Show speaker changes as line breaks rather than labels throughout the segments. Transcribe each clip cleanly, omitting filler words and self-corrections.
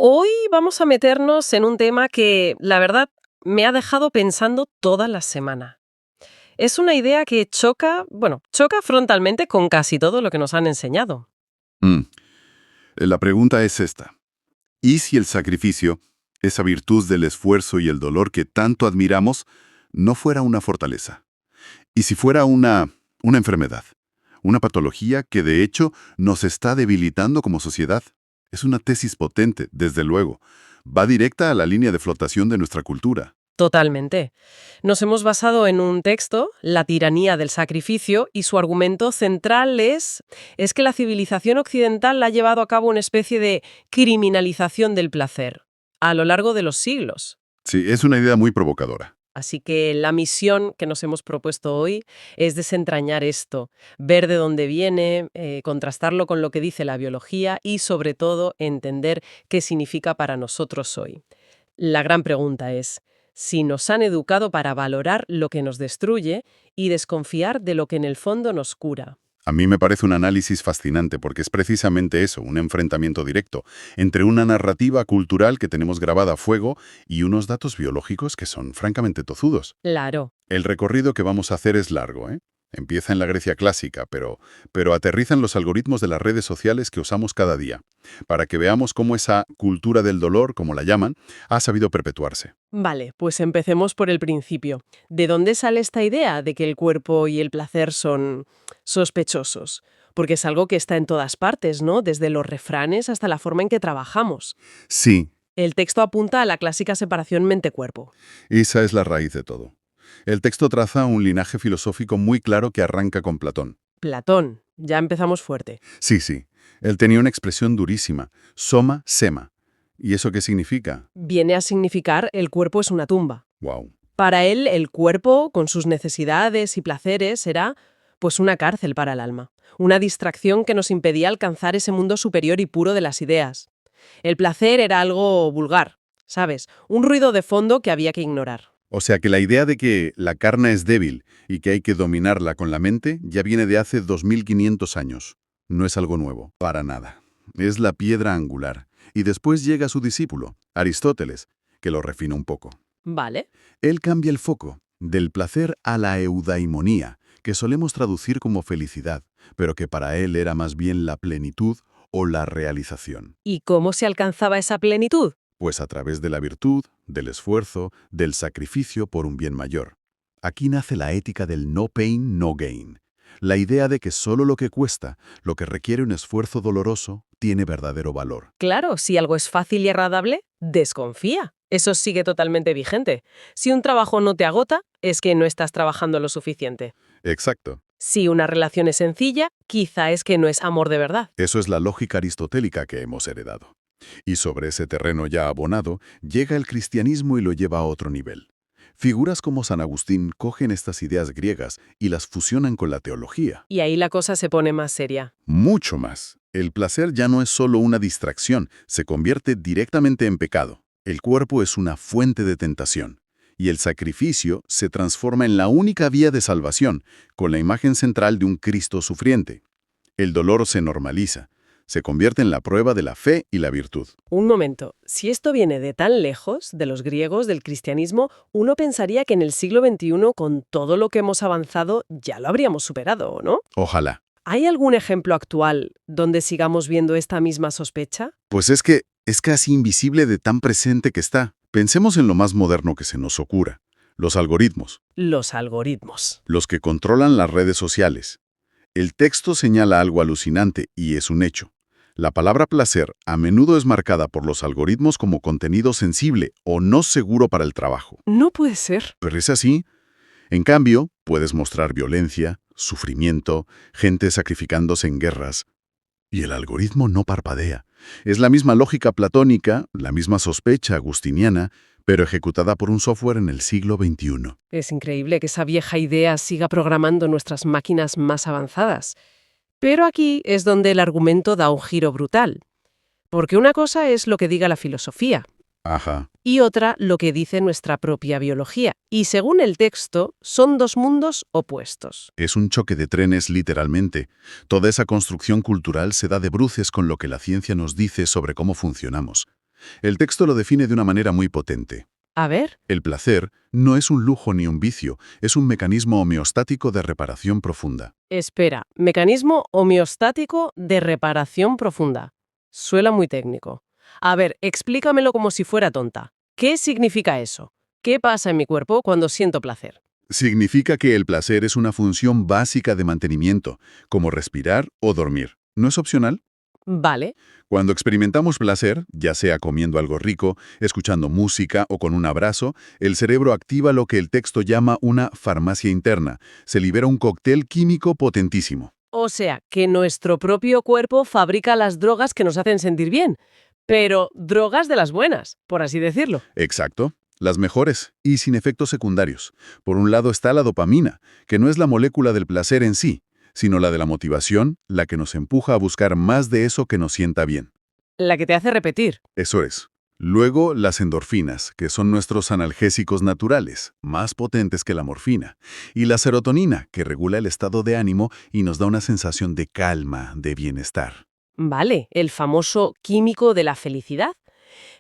Hoy vamos a meternos en un tema que, la verdad, me ha dejado pensando toda la semana. Es una idea que choca frontalmente con casi todo lo que nos han enseñado.
Mm, La pregunta es esta. ¿Y si el sacrificio, esa virtud del esfuerzo y el dolor que tanto admiramos, no fuera una fortaleza? ¿Y si fuera una enfermedad? ¿Una patología que de hecho nos está debilitando como sociedad? Es una tesis potente, desde luego. Va directa a la línea de flotación de nuestra cultura.
Totalmente. Nos hemos basado en un texto, La tiranía del sacrificio, y su argumento central es que la civilización occidental ha llevado a cabo una especie de criminalización del placer a lo largo de los siglos.
Sí, es una idea muy provocadora.
Así que la misión que nos hemos propuesto hoy es desentrañar esto, ver de dónde viene, contrastarlo con lo que dice la biología y, sobre todo, entender qué significa para nosotros hoy. La gran pregunta es si nos han educado para valorar lo que nos destruye y desconfiar de lo que en el fondo nos cura.
A mí me parece un análisis fascinante porque es precisamente eso, un enfrentamiento directo entre una narrativa cultural que tenemos grabada a fuego y unos datos biológicos que son francamente tozudos.
Claro.
El recorrido que vamos a hacer es largo, ¿eh? Empieza en la Grecia clásica, pero aterriza en los algoritmos de las redes sociales que usamos cada día, para que veamos cómo esa cultura del dolor, como la llaman, ha sabido perpetuarse.
Vale, pues empecemos por el principio. ¿De dónde sale esta idea de que el cuerpo y el placer son sospechosos? Porque es algo que está en todas partes, ¿no? Desde los refranes hasta la forma en que trabajamos.
Sí,
El texto apunta a la clásica separación mente-cuerpo.
esa es la raíz de todo. El texto traza un linaje filosófico muy claro que arranca con Platón.
Platón, ya empezamos fuerte.
Sí, sí. Él tenía una expresión durísima, soma sema. ¿Y eso qué significa?
Viene a significar el cuerpo es una tumba.
Wow.
Para él, el cuerpo, con sus necesidades y placeres, era pues una cárcel para el alma, una distracción que nos impedía alcanzar ese mundo superior y puro de las ideas. El placer era algo vulgar, ¿sabes? Un ruido de fondo que había que ignorar.
O sea que la idea de que la carne es débil y que hay que dominarla con la mente ya viene de hace 2500 años. No es algo nuevo, para nada. Es la piedra angular. Y después llega su discípulo, Aristóteles, que lo refina un poco.
Vale.
Él cambia el foco, del placer a la eudaimonía, que solemos traducir como felicidad, pero que para él era más bien la plenitud o la realización.
¿Y cómo se alcanzaba esa plenitud?
Pues a través de la virtud, del esfuerzo, del sacrificio por un bien mayor. Aquí nace la ética del no pain, no gain. La idea de que solo lo que cuesta, lo que requiere un esfuerzo doloroso, tiene verdadero valor.
Claro, si algo es fácil y agradable, desconfía. Eso sigue totalmente vigente. Si un trabajo no te agota, es que no estás trabajando lo suficiente.
Exacto.
Si una relación es sencilla, quizá es que no es amor de verdad.
Eso es la lógica aristotélica que hemos heredado. Y sobre ese terreno ya abonado, llega el cristianismo y lo lleva a otro nivel. Figuras como San Agustín cogen estas ideas griegas y las fusionan con la teología.
Y ahí la cosa se pone más seria.
Mucho más. El placer ya no es solo una distracción, se convierte directamente en pecado. El cuerpo es una fuente de tentación. Y el sacrificio se transforma en la única vía de salvación, con la imagen central de un Cristo sufriente. El dolor se normaliza, se convierte en la prueba de la fe y la virtud.
Un momento, si esto viene de tan lejos, de los griegos, del cristianismo, uno pensaría que en el siglo XXI, con todo lo que hemos avanzado, ya lo habríamos superado, ¿no?
Ojalá.
¿Hay algún ejemplo actual donde sigamos viendo esta misma sospecha?
Pues es que es casi invisible de tan presente que está. Pensemos en lo más moderno que se nos ocurra. Los algoritmos,
Los algoritmos.
los que controlan las redes sociales. El texto señala algo alucinante y es un hecho. La palabra placer a menudo es marcada por los algoritmos como contenido sensible o no seguro para el trabajo.
No puede ser.
Pero es así. En cambio, puedes mostrar violencia, sufrimiento, gente sacrificándose en guerras. Y el algoritmo no parpadea. Es la misma lógica platónica, la misma sospecha agustiniana, pero ejecutada por un software en el siglo XXI.
Es increíble que esa vieja idea siga programando nuestras máquinas más avanzadas. Pero aquí es donde el argumento da un giro brutal. Porque una cosa es lo que diga la filosofía,
Ajá.
y otra lo que dice nuestra propia biología. Y según el texto, son dos mundos opuestos.
Es un choque de trenes, literalmente. Toda esa construcción cultural se da de bruces con lo que la ciencia nos dice sobre cómo funcionamos. El texto lo define de una manera muy potente.
A ver,
El placer no es un lujo ni un vicio, es un mecanismo homeostático de reparación profunda.
espera, mecanismo homeostático de reparación profunda. Suena muy técnico. A ver, explícamelo como si fuera tonta. ¿Qué significa eso? ¿Qué pasa en mi cuerpo cuando siento placer?
Significa que el placer es una función básica de mantenimiento, como respirar o dormir. ¿No es opcional?
Vale,
Cuando experimentamos placer, ya sea comiendo algo rico, escuchando música o con un abrazo, el cerebro activa lo que el texto llama una farmacia interna. Se libera un cóctel químico potentísimo.
o sea, que nuestro propio cuerpo fabrica las drogas que nos hacen sentir bien, pero drogas de las buenas, por así decirlo.
Exacto. Las mejores y sin efectos secundarios. Por un lado está la dopamina, que no es la molécula del placer en sí, sino la de la motivación, la que nos empuja a buscar más de eso que nos sienta bien.
La que te hace repetir.
Eso es. Luego, las endorfinas, que son nuestros analgésicos naturales, más potentes que la morfina. Y la serotonina, que regula el estado de ánimo y nos da una sensación de calma, de bienestar.
Vale, el famoso químico de la felicidad.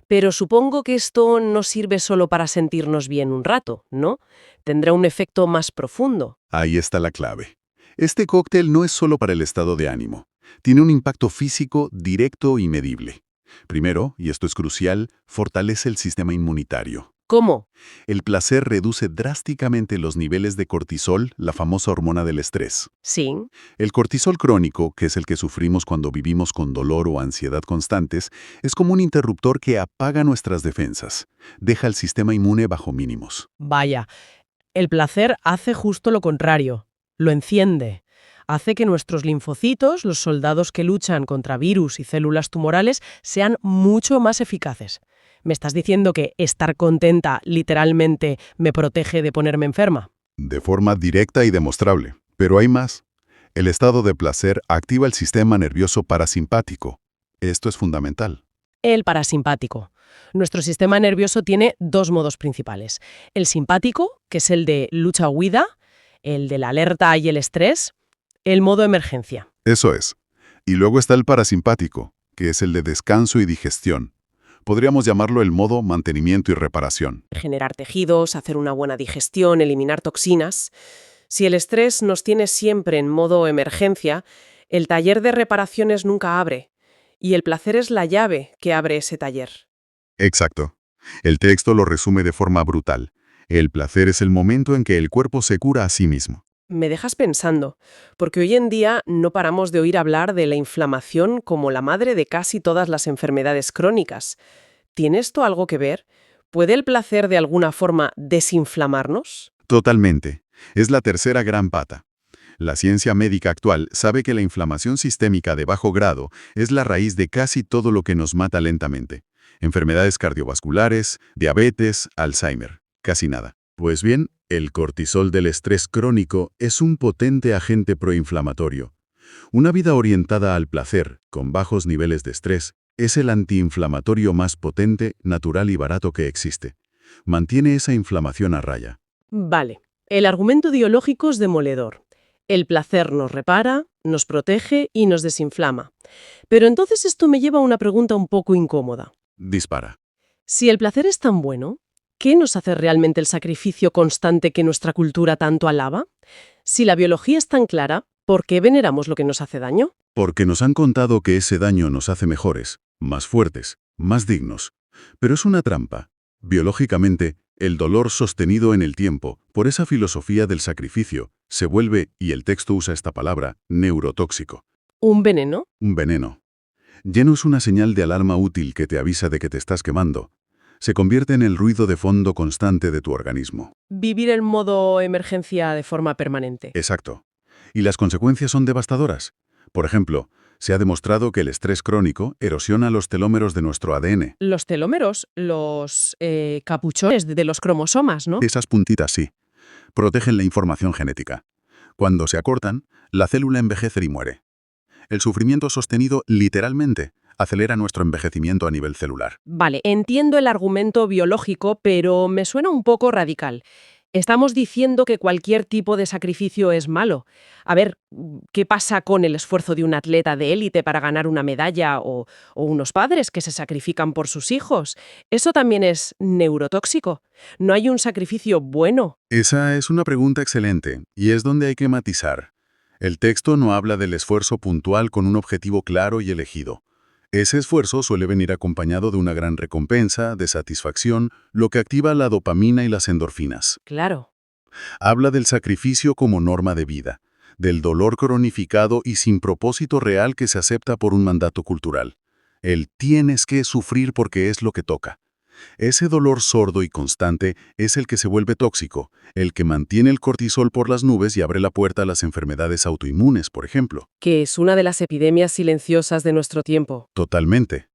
Pero supongo que esto no sirve solo para sentirnos bien un rato, ¿no? Tendrá un efecto más profundo.
Ahí está la clave. Este cóctel no es solo para el estado de ánimo. Tiene un impacto físico directo y medible. Primero, y esto es crucial, fortalece el sistema inmunitario.
¿Cómo?
El placer reduce drásticamente los niveles de cortisol, la famosa hormona del estrés.
Sí.
El cortisol crónico, que es el que sufrimos cuando vivimos con dolor o ansiedad constantes, es como un interruptor que apaga nuestras defensas. Deja el sistema inmune bajo mínimos.
Vaya, el placer hace justo lo contrario. Lo enciende. Hace que nuestros linfocitos, los soldados que luchan contra virus y células tumorales, sean mucho más eficaces. ¿Me estás diciendo que estar contenta literalmente me protege de ponerme enferma?
De forma directa y demostrable. Pero hay más. El estado de placer activa el sistema nervioso parasimpático. Esto es fundamental.
El parasimpático. Nuestro sistema nervioso tiene dos modos principales. El simpático, que es el de lucha-huida, el de la alerta y el estrés, el modo emergencia.
Eso es. Y luego está el parasimpático, que es el de descanso y digestión. Podríamos llamarlo el modo mantenimiento y reparación.
Generar tejidos, hacer una buena digestión, eliminar toxinas. Si el estrés nos tiene siempre en modo emergencia, el taller de reparaciones nunca abre. Y el placer es la llave que abre ese taller.
Exacto. El texto lo resume de forma brutal. El placer es el momento en que el cuerpo se cura a sí mismo.
Me dejas pensando, porque hoy en día no paramos de oír hablar de la inflamación como la madre de casi todas las enfermedades crónicas. ¿Tiene esto algo que ver? ¿Puede el placer de alguna forma desinflamarnos?
Totalmente. Es la tercera gran pata. La ciencia médica actual sabe que la inflamación sistémica de bajo grado es la raíz de casi todo lo que nos mata lentamente. Enfermedades cardiovasculares, diabetes, Alzheimer. Casi nada. Pues bien, el cortisol del estrés crónico es un potente agente proinflamatorio. Una vida orientada al placer, con bajos niveles de estrés, es el antiinflamatorio más potente, natural y barato que existe. Mantiene esa inflamación a raya.
Vale, el argumento ideológico es demoledor. El placer nos repara, nos protege y nos desinflama. Pero entonces esto me lleva a una pregunta un poco incómoda.
Dispara.
Si el placer es tan bueno, ¿qué nos hace realmente el sacrificio constante que nuestra cultura tanto alaba? Si la biología es tan clara, ¿por qué veneramos lo que nos hace daño?
Porque nos han contado que ese daño nos hace mejores, más fuertes, más dignos. Pero es una trampa. Biológicamente, el dolor sostenido en el tiempo, por esa filosofía del sacrificio, se vuelve, y el texto usa esta palabra, neurotóxico.
¿Un veneno?
Un veneno. Ya no es una señal de alarma útil que te avisa de que te estás quemando. Se convierte en el ruido de fondo constante de tu organismo.
Vivir en modo emergencia de forma permanente.
Exacto. Y las consecuencias son devastadoras. Por ejemplo, se ha demostrado que el estrés crónico erosiona los telómeros de nuestro ADN.
Los telómeros, los capuchones de los cromosomas, ¿no?
Esas puntitas sí. Protegen la información genética. Cuando se acortan, la célula envejece y muere. El sufrimiento sostenido, literalmente, acelera nuestro envejecimiento a nivel celular.
Vale, entiendo el argumento biológico, pero me suena un poco radical. Estamos diciendo que cualquier tipo de sacrificio es malo. A ver, ¿qué pasa con el esfuerzo de un atleta de élite para ganar una medalla o unos padres que se sacrifican por sus hijos? Eso también es neurotóxico. No hay un sacrificio bueno.
Esa es una pregunta excelente, y es donde hay que matizar. El texto no habla del esfuerzo puntual con un objetivo claro y elegido. Ese esfuerzo suele venir acompañado de una gran recompensa, de satisfacción, lo que activa la dopamina y las endorfinas.
Claro.
Habla del sacrificio como norma de vida, del dolor cronificado y sin propósito real que se acepta por un mandato cultural. El tienes que sufrir porque es lo que toca. Ese dolor sordo y constante es el que se vuelve tóxico, el que mantiene el cortisol por las nubes y abre la puerta a las enfermedades autoinmunes, por ejemplo.
Que es una de las epidemias silenciosas de nuestro tiempo.
Totalmente.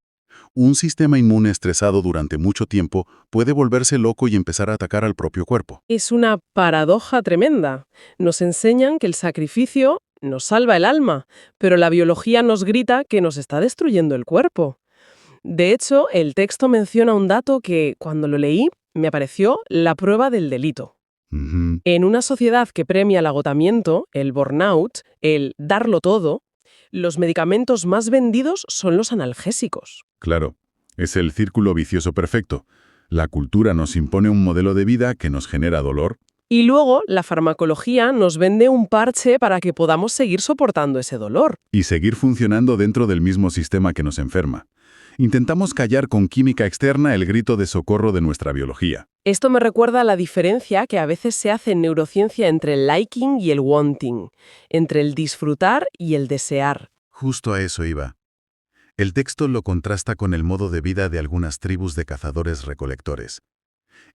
Un sistema inmune estresado durante mucho tiempo puede volverse loco y empezar a atacar al propio cuerpo.
Es una paradoja tremenda. Nos enseñan que el sacrificio nos salva el alma, pero la biología nos grita que nos está destruyendo el cuerpo. De hecho, el texto menciona un dato que, cuando lo leí, me pareció la prueba del delito.
Ujú.
En una sociedad que premia el agotamiento, el burnout, el darlo todo, los medicamentos más vendidos son los analgésicos.
Claro, es el círculo vicioso perfecto. La cultura nos impone un modelo de vida que nos genera dolor.
Y luego, la farmacología nos vende un parche para que podamos seguir soportando ese dolor.
Y seguir funcionando dentro del mismo sistema que nos enferma. Intentamos callar con química externa el grito de socorro de nuestra biología.
Esto me recuerda a la diferencia que a veces se hace en neurociencia entre el liking y el wanting, entre el disfrutar y el desear.
Justo a eso iba. El texto lo contrasta con el modo de vida de algunas tribus de cazadores-recolectores.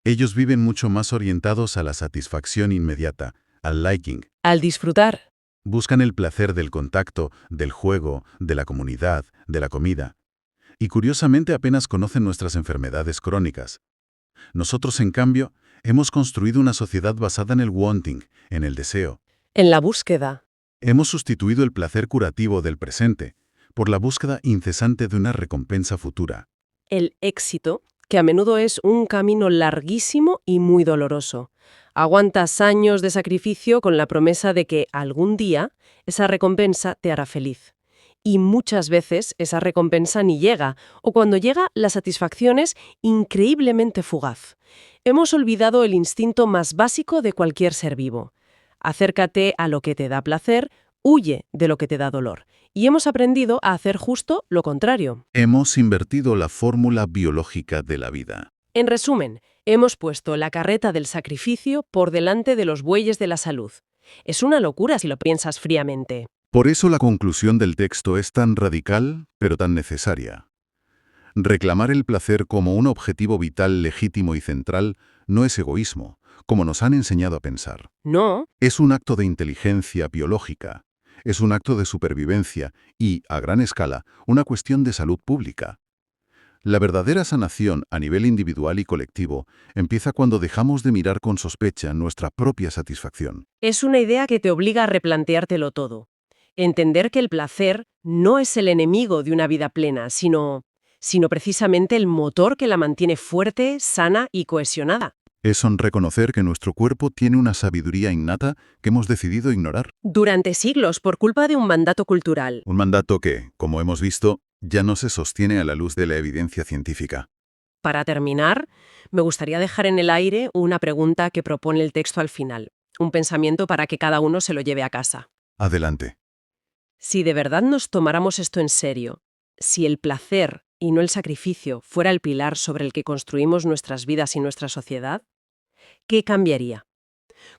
Ellos viven mucho más orientados a la satisfacción inmediata, al liking.
Al disfrutar.
Buscan el placer del contacto, del juego, de la comunidad, de la comida. Y curiosamente apenas conocen nuestras enfermedades crónicas. Nosotros, en cambio, hemos construido una sociedad basada en el wanting, en el deseo.
En la búsqueda.
Hemos sustituido el placer curativo del presente por la búsqueda incesante de una recompensa futura.
El éxito, que a menudo es un camino larguísimo y muy doloroso. Aguantas años de sacrificio con la promesa de que algún día esa recompensa te hará feliz. Y muchas veces esa recompensa ni llega, o cuando llega, la satisfacción es increíblemente fugaz. Hemos olvidado el instinto más básico de cualquier ser vivo. Acércate a lo que te da placer, huye de lo que te da dolor. Y hemos aprendido a hacer justo lo contrario.
Hemos invertido la fórmula biológica de la vida.
En resumen, hemos puesto la carreta del sacrificio por delante de los bueyes de la salud. Es una locura si lo piensas fríamente.
Por eso la conclusión del texto es tan radical, pero tan necesaria. Reclamar el placer como un objetivo vital legítimo y central no es egoísmo, como nos han enseñado a pensar.
No,
Es un acto de inteligencia biológica, es un acto de supervivencia y, a gran escala, una cuestión de salud pública. La verdadera sanación a nivel individual y colectivo empieza cuando dejamos de mirar con sospecha nuestra propia satisfacción.
es una idea que te obliga a replanteártelo todo. Entender que el placer no es el enemigo de una vida plena, sino precisamente el motor que la mantiene fuerte, sana y cohesionada.
Es reconocer que nuestro cuerpo tiene una sabiduría innata que hemos decidido ignorar.
Durante siglos, por culpa de un mandato cultural.
Un mandato que, como hemos visto, ya no se sostiene a la luz de la evidencia científica.
Para terminar, me gustaría dejar en el aire una pregunta que propone el texto al final. Un pensamiento para que cada uno se lo lleve a casa.
Adelante.
Si de verdad nos tomáramos esto en serio, si el placer y no el sacrificio fuera el pilar sobre el que construimos nuestras vidas y nuestra sociedad, ¿qué cambiaría?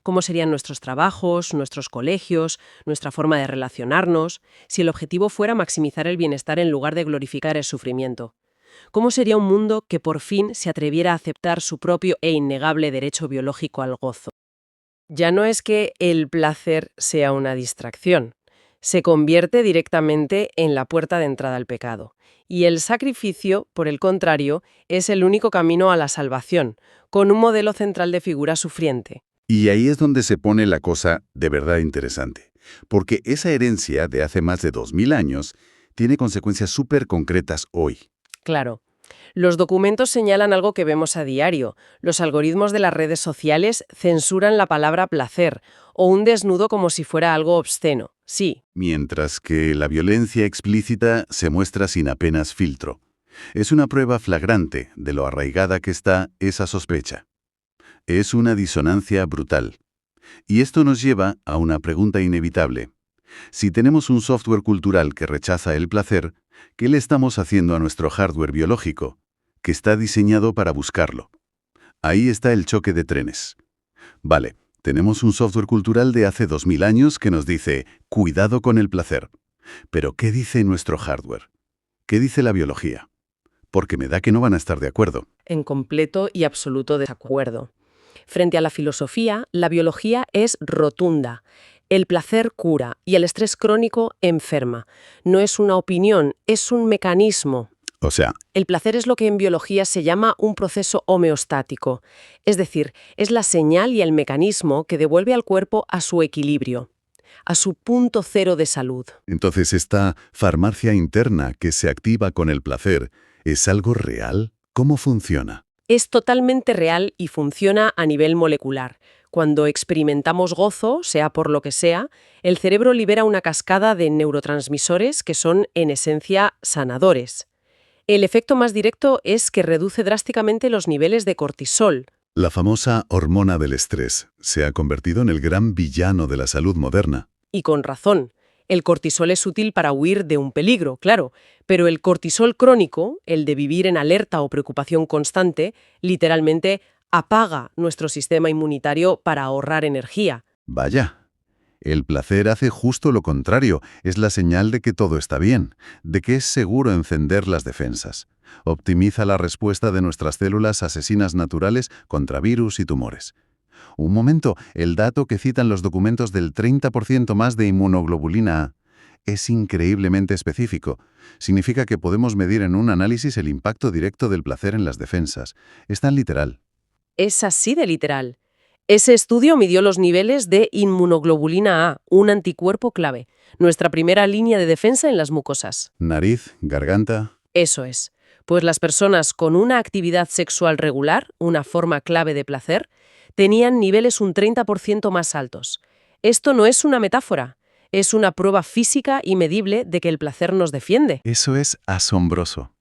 ¿Cómo serían nuestros trabajos, nuestros colegios, nuestra forma de relacionarnos, si el objetivo fuera maximizar el bienestar en lugar de glorificar el sufrimiento? ¿Cómo sería un mundo que por fin se atreviera a aceptar su propio e innegable derecho biológico al gozo? Ya no es que el placer sea una distracción, se convierte directamente en la puerta de entrada al pecado. Y el sacrificio, por el contrario, es el único camino a la salvación, con un modelo central de figura sufriente.
Y ahí es donde se pone la cosa de verdad interesante, porque esa herencia de hace más de 2000 años tiene consecuencias súper concretas hoy.
Claro, Los documentos señalan algo que vemos a diario. Los algoritmos de las redes sociales censuran la palabra placer o un desnudo como si fuera algo obsceno. Sí,
Mientras que la violencia explícita se muestra sin apenas filtro. Es una prueba flagrante de lo arraigada que está esa sospecha. Es una disonancia brutal. Y esto nos lleva a una pregunta inevitable. Si tenemos un software cultural que rechaza el placer, ¿qué le estamos haciendo a nuestro hardware biológico, que está diseñado para buscarlo? Ahí está el choque de trenes. Vale, tenemos un software cultural de hace 2000 años que nos dice, cuidado con el placer. Pero ¿qué dice nuestro hardware? ¿Qué dice la biología? Porque me da que no van a estar de acuerdo.
en completo y absoluto desacuerdo. Frente a la filosofía, la biología es rotunda. El placer cura y el estrés crónico enferma. No es una opinión, es un mecanismo.
O sea,
El placer es lo que en biología se llama un proceso homeostático, es decir, es la señal y el mecanismo que devuelve al cuerpo a su equilibrio, a su punto cero de salud.
entonces esta farmacia interna que se activa con el placer, ¿es algo real? ¿Cómo funciona?
Es totalmente real y funciona a nivel molecular. Cuando experimentamos gozo, sea por lo que sea, el cerebro libera una cascada de neurotransmisores que son, en esencia, sanadores. El efecto más directo es que reduce drásticamente los niveles de cortisol.
La famosa hormona del estrés se ha convertido en el gran villano de la salud moderna.
Y con razón. El cortisol es útil para huir de un peligro, claro, pero el cortisol crónico, el de vivir en alerta o preocupación constante, literalmente apaga nuestro sistema inmunitario para ahorrar energía.
Vaya, el placer hace justo lo contrario, es la señal de que todo está bien, de que es seguro encender las defensas. Optimiza la respuesta de nuestras células asesinas naturales contra virus y tumores. Un momento, el dato que citan los documentos del 30% más de inmunoglobulina A es increíblemente específico. Significa que podemos medir en un análisis el impacto directo del placer en las defensas. Es tan literal.
Es así de literal. Ese estudio midió los niveles de inmunoglobulina A, un anticuerpo clave, nuestra primera línea de defensa en las mucosas.
Nariz, garganta.
Eso es. Pues las personas con una actividad sexual regular, una forma clave de placer, tenían niveles un 30% más altos. Esto no es una metáfora, es una prueba física y medible de que el placer nos defiende.
Eso es asombroso.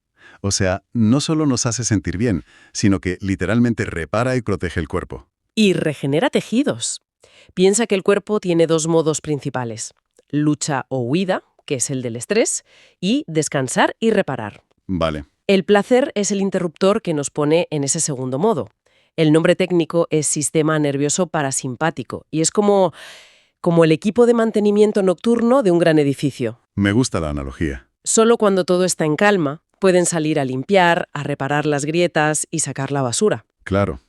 O sea, no solo nos hace sentir bien, sino que literalmente repara y protege el cuerpo.
Y regenera tejidos. Piensa que el cuerpo tiene dos modos principales: lucha o huida, que es el del estrés, y descansar y reparar.
Vale.
El placer es el interruptor que nos pone en ese segundo modo. El nombre técnico es sistema nervioso parasimpático y es como el equipo de mantenimiento nocturno de un gran edificio.
Me gusta la analogía.
Solo cuando todo está en calma, pueden salir a limpiar, a reparar las grietas y sacar la basura.
Claro.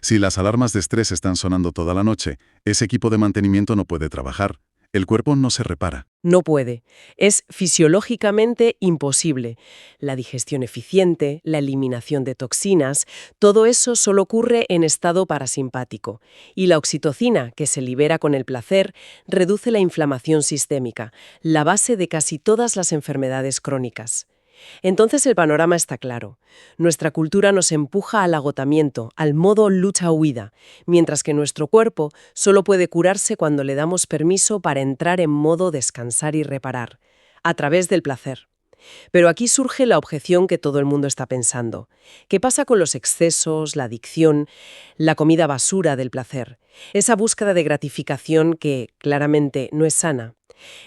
Si las alarmas de estrés están sonando toda la noche, ese equipo de mantenimiento no puede trabajar. El cuerpo no se repara.
No puede. Es fisiológicamente imposible. La digestión eficiente, la eliminación de toxinas, todo eso solo ocurre en estado parasimpático. Y la oxitocina, que se libera con el placer, reduce la inflamación sistémica, la base de casi todas las enfermedades crónicas. Entonces el panorama está claro. Nuestra cultura nos empuja al agotamiento, al modo lucha-huida, mientras que nuestro cuerpo solo puede curarse cuando le damos permiso para entrar en modo descansar y reparar, a través del placer. Pero aquí surge la objeción que todo el mundo está pensando. ¿Qué pasa con los excesos, la adicción, la comida basura del placer? Esa búsqueda de gratificación que, claramente, no es sana.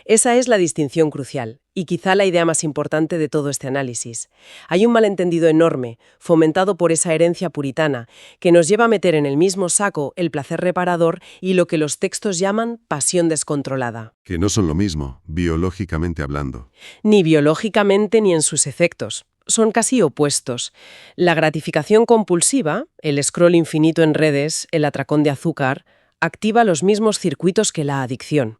Esa es la distinción crucial, y quizá la idea más importante de todo este análisis. Hay un malentendido enorme, fomentado por esa herencia puritana, que nos lleva a meter en el mismo saco el placer reparador y lo que los textos llaman pasión descontrolada.
Que no son lo mismo, biológicamente hablando.
Ni biológicamente ni en sus efectos. Son casi opuestos. La gratificación compulsiva, el scroll infinito en redes, el atracón de azúcar, activa los mismos circuitos que la adicción.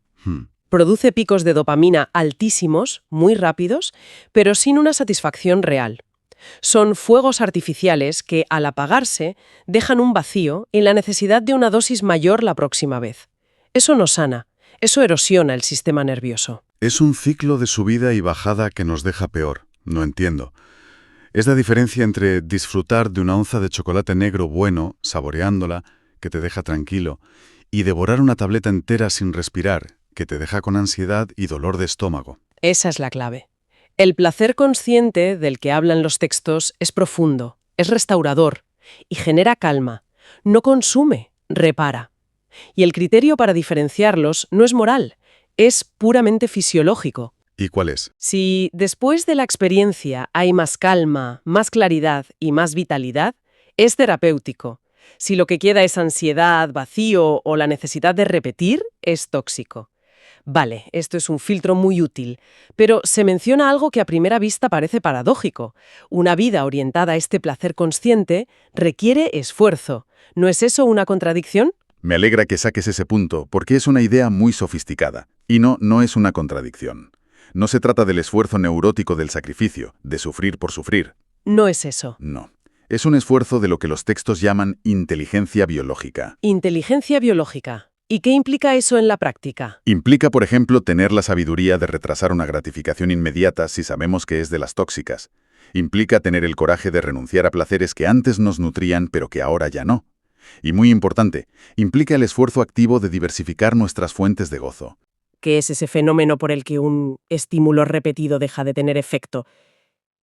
Produce picos de dopamina altísimos, muy rápidos, pero sin una satisfacción real. Son fuegos artificiales que, al apagarse, dejan un vacío y la necesidad de una dosis mayor la próxima vez. Eso no sana, eso erosiona el sistema nervioso.
Es un ciclo de subida y bajada que nos deja peor. No entiendo.
Es la diferencia entre disfrutar de una onza de chocolate negro bueno, saboreándola, que te deja tranquilo, y devorar una tableta entera sin respirar, que te deja con ansiedad y dolor de estómago.
Esa es la clave. El placer consciente del que hablan los textos es profundo, es restaurador y genera calma. No consume, repara. Y el criterio para diferenciarlos no es moral, es puramente fisiológico.
¿Y cuál es?
Si después de la experiencia hay más calma, más claridad y más vitalidad, es terapéutico. Si lo que queda es ansiedad, vacío o la necesidad de repetir, es tóxico. Vale, esto es un filtro muy útil, pero se menciona algo que a primera vista parece paradójico. Una vida orientada a este placer consciente requiere esfuerzo. ¿No es eso una contradicción?
Me alegra que saques ese punto, porque es una idea muy sofisticada. Y no es una contradicción. No se trata del esfuerzo neurótico del sacrificio, de sufrir por sufrir.
No es eso.
No. Es un esfuerzo de lo que los textos llaman inteligencia biológica.
Inteligencia biológica. ¿Y qué implica eso en la práctica?
Implica, por ejemplo, tener la sabiduría de retrasar una gratificación inmediata si sabemos que es de las tóxicas. Implica tener el coraje de renunciar a placeres que antes nos nutrían pero que ahora ya no. Y muy importante, implica el esfuerzo activo de diversificar nuestras fuentes de gozo.
¿Qué es ese fenómeno por el que un estímulo repetido deja de tener efecto?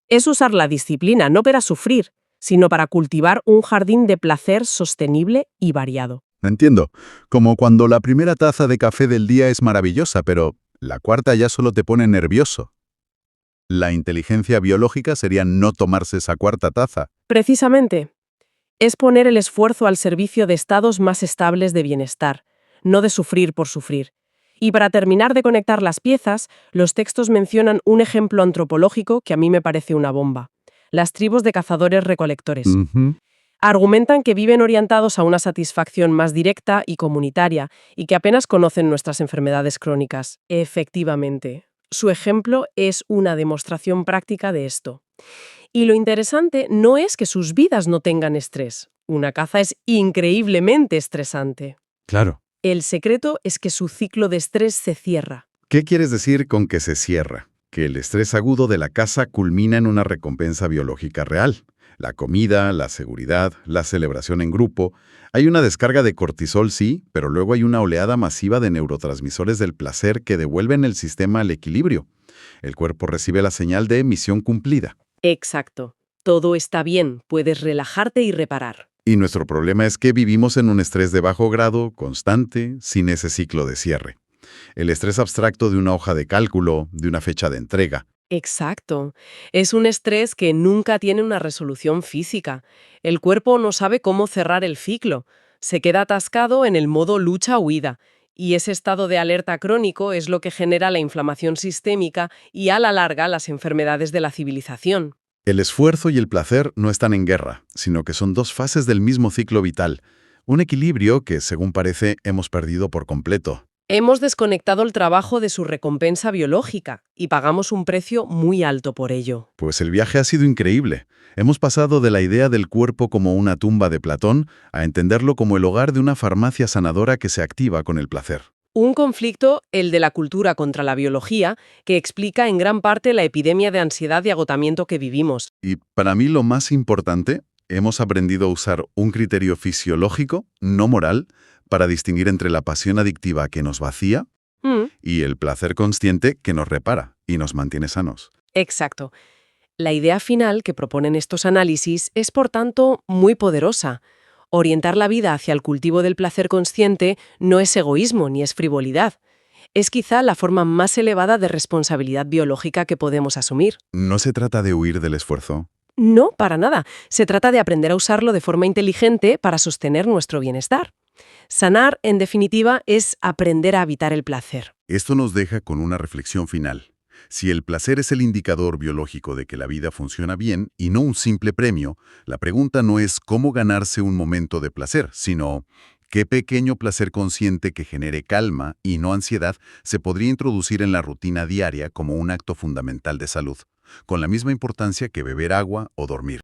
Es usar la disciplina no para sufrir, sino para cultivar un jardín de placer sostenible y variado.
Entiendo, como cuando la primera taza de café del día es maravillosa, pero la cuarta ya solo te pone nervioso. La inteligencia biológica sería no tomarse esa cuarta taza.
Precisamente, es poner el esfuerzo al servicio de estados más estables de bienestar, no de sufrir por sufrir. Y para terminar de conectar las piezas, los textos mencionan un ejemplo antropológico que a mí me parece una bomba. Las tribus de cazadores-recolectores. Argumentan que viven orientados a una satisfacción más directa y comunitaria y que apenas conocen nuestras enfermedades crónicas. Efectivamente, su ejemplo es una demostración práctica de esto. Y lo interesante no es que sus vidas no tengan estrés. Una caza es increíblemente estresante.
Claro.
El secreto es que su ciclo de estrés se cierra.
¿Qué quieres decir con que se cierra? Que el estrés agudo de la caza culmina en una recompensa biológica real. La comida, la seguridad, la celebración en grupo. Hay una descarga de cortisol, sí, pero luego hay una oleada masiva de neurotransmisores del placer que devuelven el sistema al equilibrio. El cuerpo recibe la señal de misión cumplida.
Exacto. Todo está bien, puedes relajarte y reparar.
Y nuestro problema es que vivimos en un estrés de bajo grado, constante, sin ese ciclo de cierre. El estrés abstracto de una hoja de cálculo, de una fecha de entrega.
Exacto. Es un estrés que nunca tiene una resolución física. El cuerpo no sabe cómo cerrar el ciclo. Se queda atascado en el modo lucha-huida. Y ese estado de alerta crónico es lo que genera la inflamación sistémica y a la larga las enfermedades de la civilización.
El esfuerzo y el placer no están en guerra, sino que son dos fases del mismo ciclo vital. Un equilibrio que, según parece, hemos perdido por completo.
Hemos desconectado el trabajo de su recompensa biológica y pagamos un precio muy alto por ello.
Pues el viaje ha sido increíble. Hemos pasado de la idea del cuerpo como una tumba de Platón a entenderlo como el hogar de una farmacia sanadora que se activa con el placer.
Un conflicto, el de la cultura contra la biología, que explica en gran parte la epidemia de ansiedad y agotamiento que vivimos.
Y para mí lo más importante, hemos aprendido a usar un criterio fisiológico, no moral, para distinguir entre la pasión adictiva que nos vacía y el placer consciente que nos repara y nos mantiene sanos.
Exacto. La idea final que proponen estos análisis es, por tanto, muy poderosa. Orientar la vida hacia el cultivo del placer consciente no es egoísmo ni es frivolidad. Es quizá la forma más elevada de responsabilidad biológica que podemos asumir.
No se trata de huir del esfuerzo.
No, para nada. Se trata de aprender a usarlo de forma inteligente para sostener nuestro bienestar. Sanar, en definitiva, es aprender a habitar el placer.
Esto nos deja con una reflexión final. Si el placer es el indicador biológico de que la vida funciona bien y no un simple premio, la pregunta no es cómo ganarse un momento de placer, sino qué pequeño placer consciente que genere calma y no ansiedad se podría introducir en la rutina diaria como un acto fundamental de salud, con la misma importancia que beber agua o dormir.